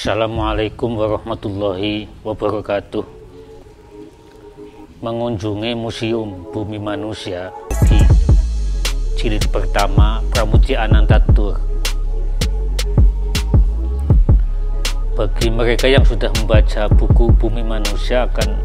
Assalamualaikum warahmatullahi wabarakatuh. Mengunjungi Museum Bumi Manusia di jilid pertama Pramudia Anantatur. Bagi mereka yang sudah membaca buku Bumi Manusia akan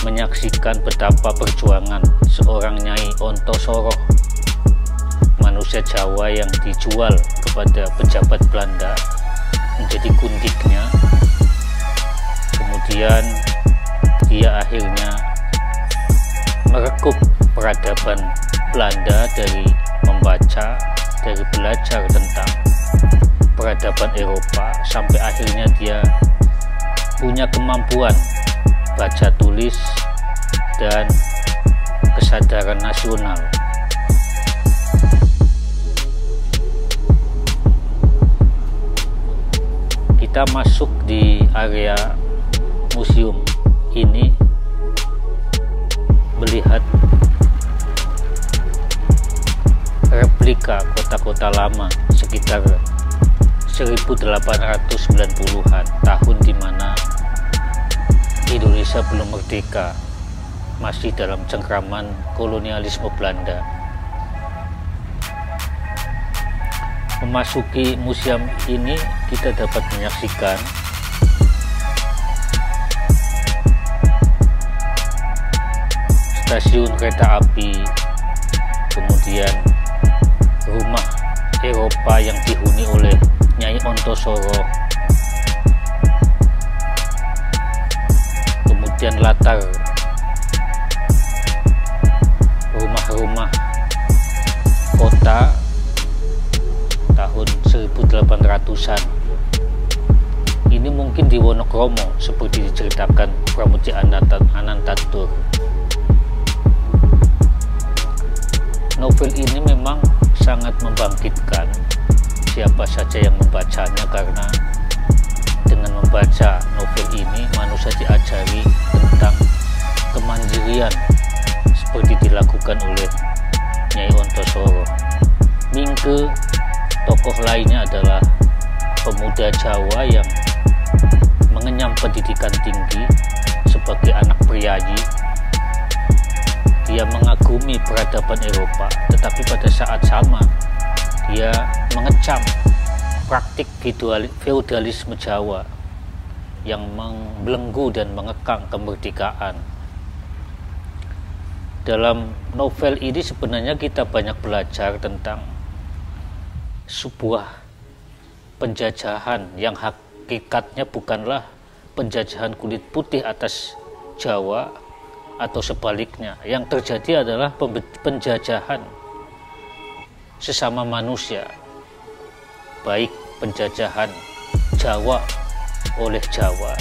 menyaksikan betapa perjuangan seorang Nyai Ontosoroh, manusia Jawa yang dijual kepada pejabat Belanda menjadi gundiknya. Kemudian dia akhirnya merekuk peradaban Belanda dari membaca, dari belajar tentang peradaban Eropa, sampai akhirnya dia punya kemampuan baca tulis dan kesadaran nasional. Kita masuk di area museum ini melihat replika kota-kota lama sekitar 1890-an, tahun di mana Indonesia belum merdeka, masih dalam cengkraman kolonialisme Belanda. Memasuki museum ini kita dapat menyaksikan stasiun kereta api, kemudian rumah Eropa yang dihuni oleh Nyai Ontosoroh, kemudian latar rumah-rumah kota tahun 1800-an. Ini mungkin di Wonokromo seperti diceritakan Pramudia Anantatur. Novel ini memang sangat membangkitkan siapa saja yang membacanya, karena dengan membaca novel ini manusia diajari tentang kemandirian seperti dilakukan oleh Nyai Ontosoroh. Mingke, tokoh lainnya adalah pemuda Jawa yang mengenyam pendidikan tinggi sebagai anak priayi. Dia mengagumi peradaban Eropa, tetapi pada saat sama dia mengecam praktik feudalisme Jawa yang membelenggu dan mengekang kemerdekaan. Dalam novel ini sebenarnya kita banyak belajar tentang sebuah penjajahan yang hakikatnya bukanlah penjajahan kulit putih atas Jawa atau sebaliknya. Yang terjadi adalah penjajahan sesama manusia, baik penjajahan Jawa oleh Jawa,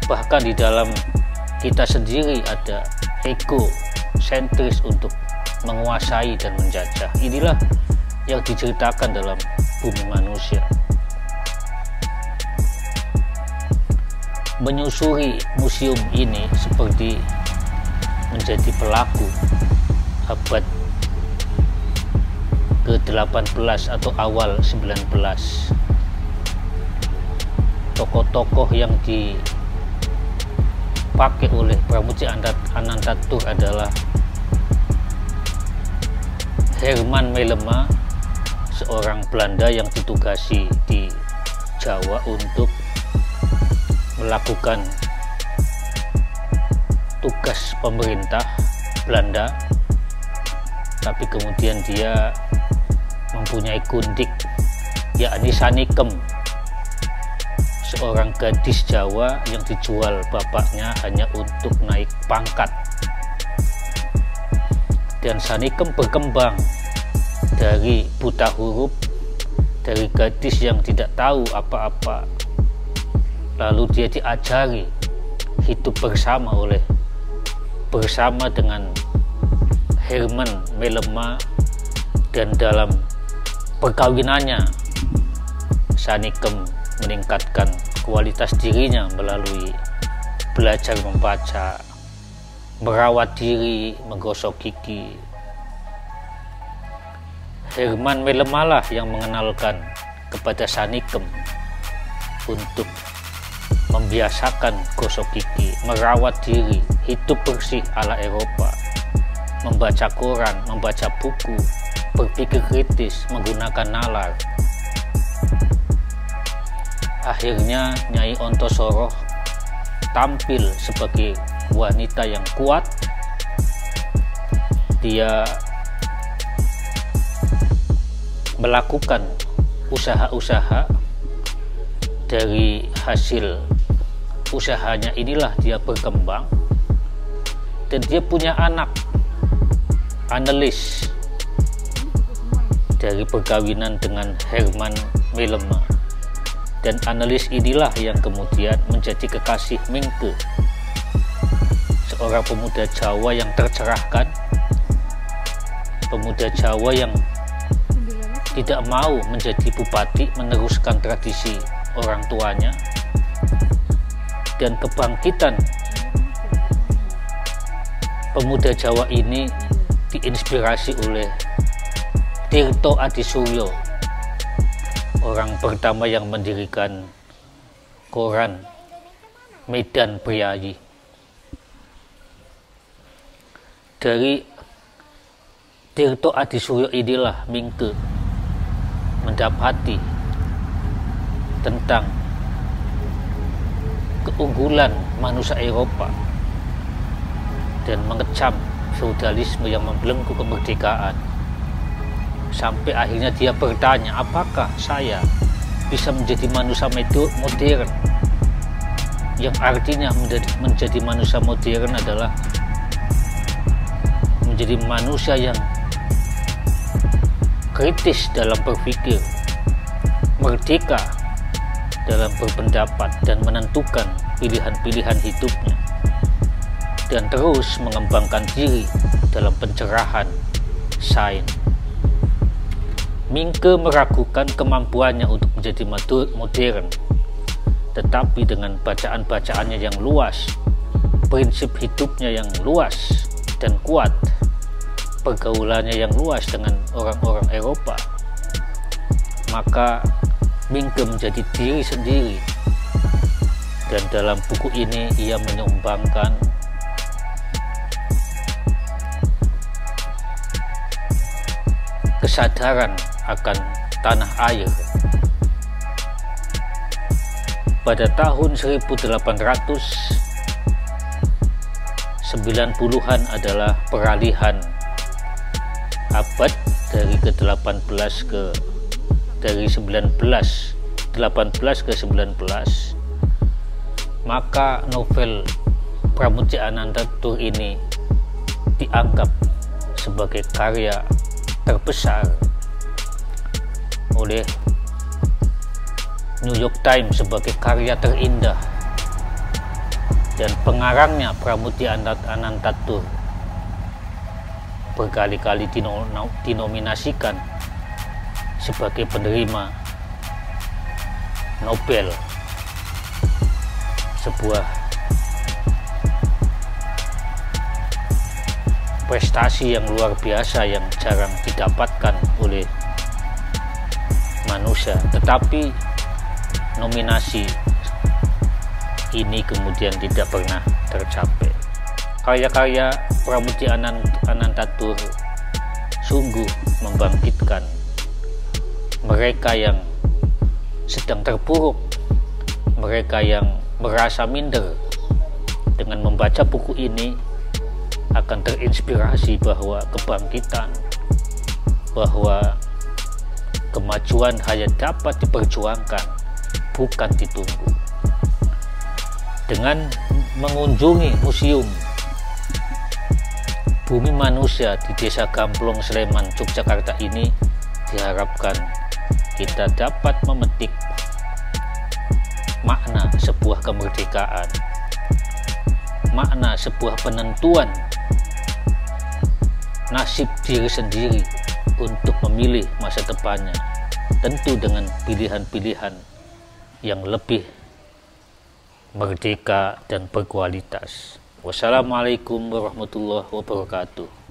bahkan di dalam kita sendiri ada ego sentris untuk menguasai dan menjajah. Inilah yang diceritakan dalam Bumi Manusia. Menyusuri museum ini seperti menjadi pelaku abad ke-18 atau awal 19. Tokoh-tokoh yang dipakai oleh Pramudia Anantatur adalah Herman Melema, seorang Belanda yang ditugasi di Jawa untuk melakukan tugas pemerintah Belanda, tapi kemudian dia mempunyai gundik, yakni Sanikem, seorang gadis Jawa yang dijual bapaknya hanya untuk naik pangkat. Dan Sanikem berkembang dari buta huruf, dari gadis yang tidak tahu apa-apa, lalu dia diajari hidup bersama dengan Herman Melema, dan dalam perkawinannya Sanikem meningkatkan kualitas dirinya melalui belajar membaca, merawat diri, menggosok gigi. Herman Melema lah yang mengenalkan kepada Sanikem untuk membiasakan gosok gigi, merawat diri, hidup bersih ala Eropa, membaca koran, membaca buku, berpikir kritis, menggunakan nalar. Akhirnya Nyai Ontosoroh tampil sebagai wanita yang kuat. Dia melakukan usaha-usaha, dari hasil usahanya inilah dia berkembang, dan dia punya anak Annelies dari perkawinan dengan Herman Melema. Dan Annelies inilah yang kemudian menjadi kekasih Mingke, seorang pemuda Jawa yang tercerahkan, pemuda Jawa yang tidak mau menjadi bupati, meneruskan tradisi orang tuanya. Dan kebangkitan pemuda Jawa ini diinspirasi oleh Tirto Adisuryo, orang pertama yang mendirikan koran Medan Priayi. Dari Tirto Adisuryo inilah Mingke mendapati tentang keunggulan manusia Eropa dan mengecam feudalisme yang membelenggu kemerdekaan. Sampai akhirnya dia bertanya, apakah saya bisa menjadi manusia modern? Yang artinya menjadi manusia modern adalah menjadi manusia yang kritis dalam berpikir, merdeka dalam berpendapat dan menentukan pilihan-pilihan hidupnya, dan terus mengembangkan diri dalam pencerahan sains. Mingke meragukan kemampuannya untuk menjadi modern, tetapi dengan bacaan-bacaannya yang luas, prinsip hidupnya yang luas dan kuat, pergaulannya yang luas dengan orang-orang Eropa, maka Mingke menjadi diri sendiri. Dan dalam buku ini ia menyumbangkan kesadaran akan tanah air. Pada tahun 1890-an adalah peralihan abad dari ke-18 dari 18 ke 19, maka novel Pramudya Anantatur ini dianggap sebagai karya terbesar oleh New York Times sebagai karya terindah, dan pengarangnya Pramudya Anantatur berkali-kali dinominasikan sebagai penerima Nobel, sebuah prestasi yang luar biasa yang jarang didapatkan oleh manusia. Tetapi nominasi ini kemudian tidak pernah tercapai. Karya-karya Pramudya Anantatur sungguh membangkitkan mereka yang sedang terpuruk, mereka yang merasa minder, dengan membaca buku ini akan terinspirasi bahwa kebangkitan, bahwa kemajuan hanya dapat diperjuangkan, bukan ditunggu. Dengan mengunjungi museum Bumi Manusia di Desa Gamplong, Sleman, Yogyakarta ini, diharapkan kita dapat memetik makna sebuah kemerdekaan, makna sebuah penentuan nasib diri sendiri untuk memilih masa depannya, tentu dengan pilihan-pilihan yang lebih merdeka dan berkualitas. Wassalamualaikum warahmatullahi wabarakatuh.